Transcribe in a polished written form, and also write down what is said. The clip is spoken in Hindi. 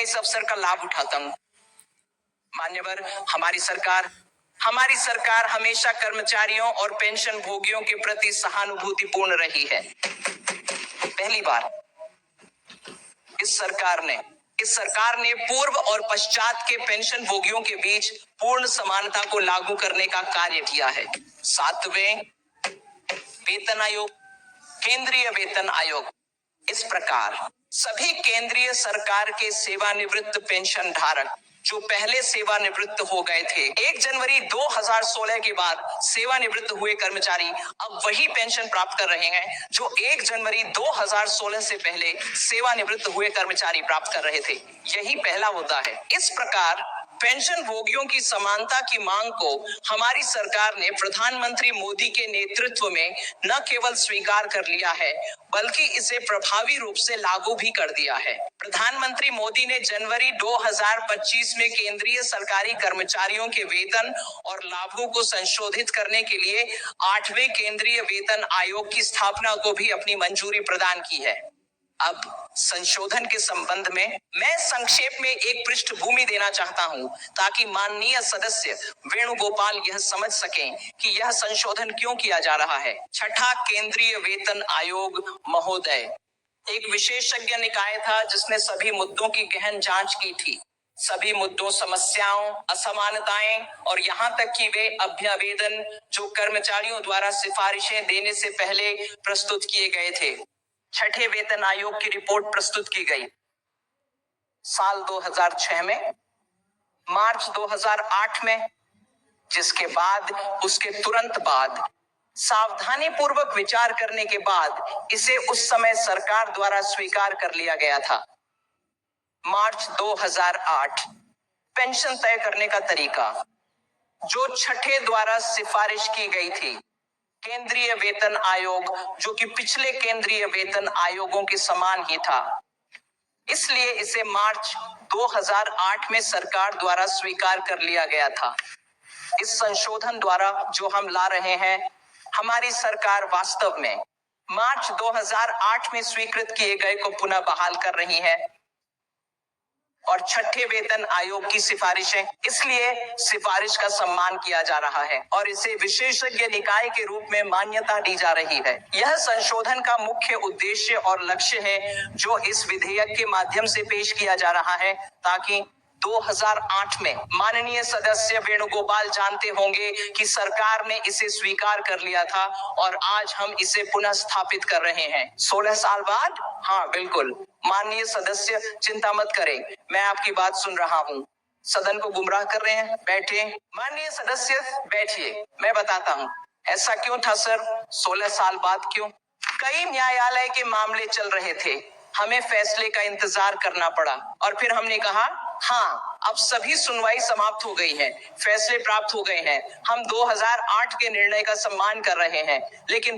इस अवसर का लाभ उठाता हूं। मान्यवर, हमारी सरकार हमेशा कर्मचारियों और पेंशन भोगियों के प्रति सहानुभूतिपूर्ण रही है। पहली बार इस सरकार ने पूर्व और पश्चात के पेंशन भोगियों के बीच पूर्ण समानता को लागू करने का कार्य किया है। 7वें वेतन आयोग, केंद्रीय वेतन आयोग। इस प्रकार सभी केंद्रीय सरकार के सेवानिवृत्त पेंशन धारक जो पहले सेवानिवृत्त हो गए थे, 1 जनवरी 2016 के बाद सेवानिवृत्त हुए कर्मचारी अब वही पेंशन प्राप्त कर रहे हैं जो 1 जनवरी 2016 से पहले सेवानिवृत्त हुए कर्मचारी प्राप्त कर रहे थे। यही पहला मुद्दा है। इस प्रकार पेंशन भोगियों की समानता की मांग को हमारी सरकार ने प्रधानमंत्री मोदी के नेतृत्व में न केवल स्वीकार कर लिया है, बल्कि इसे प्रभावी रूप से लागू भी कर दिया है। प्रधानमंत्री मोदी ने जनवरी 2025 में केंद्रीय सरकारी कर्मचारियों के वेतन और लाभों को संशोधित करने के लिए 8वें केंद्रीय वेतन आयोग की स्थापना को भी अपनी मंजूरी प्रदान की है। अब संशोधन के संबंध में मैं संक्षेप में एक पृष्ठभूमि देना चाहता हूं, ताकि माननीय सदस्य वेणुगोपाल यह समझ सकें कि यह संशोधन क्यों किया जा रहा है। छठा केंद्रीय वेतन आयोग महोदय एक विशेषज्ञ निकाय था जिसने सभी मुद्दों की गहन जांच की थी। सभी मुद्दों, समस्याओं, असमानताएं और यहाँ तक कि वे अभ्यावेदन जो कर्मचारियों द्वारा सिफारिशें देने से पहले प्रस्तुत किए गए थे, छठे वेतन आयोग की रिपोर्ट प्रस्तुत की गई साल 2006 में, मार्च 2008 में, जिसके बाद उसके तुरंत बाद सावधानी पूर्वक विचार करने के बाद इसे उस समय सरकार द्वारा स्वीकार कर लिया गया था। मार्च 2008 पेंशन तय करने का तरीका जो छठे द्वारा सिफारिश की गई थी। केंद्रीय वेतन आयोग जो कि पिछले केंद्रीय वेतन आयोगों के समान ही था, इसलिए इसे मार्च 2008 में सरकार द्वारा स्वीकार कर लिया गया था। इस संशोधन द्वारा जो हम ला रहे हैं, हमारी सरकार वास्तव में मार्च 2008 में स्वीकृत किए गए को पुनः बहाल कर रही है और छठे वेतन आयोग की सिफारिशें, इसलिए सिफारिश का सम्मान किया जा रहा है और इसे विशेषज्ञ निकाय के रूप में मान्यता दी जा रही है। यह संशोधन का मुख्य उद्देश्य और लक्ष्य है जो इस विधेयक के माध्यम से पेश किया जा रहा है, ताकि 2008 में माननीय सदस्य वेणुगोपाल जानते होंगे कि सरकार ने इसे स्वीकार कर लिया था और आज हम इसे पुनः स्थापित कर रहे हैं 16 साल बाद। हाँ बिल्कुल, माननीय सदस्य चिंता मत करें, मैं आपकी बात सुन रहा हूँ। सदन को गुमराह कर रहे हैं, बैठे। माननीय सदस्य बैठिए, मैं बताता हूँ ऐसा क्यों था सर। 16 साल बाद क्यों? कई न्यायालय के मामले चल रहे थे, हमें फैसले का इंतजार करना पड़ा और फिर हमने कहा हाँ, अब सभी सुनवाई समाप्त हो गई है, फैसले प्राप्त हो गए हैं, हम 2008 के निर्णय का सम्मान कर रहे हैं, लेकिन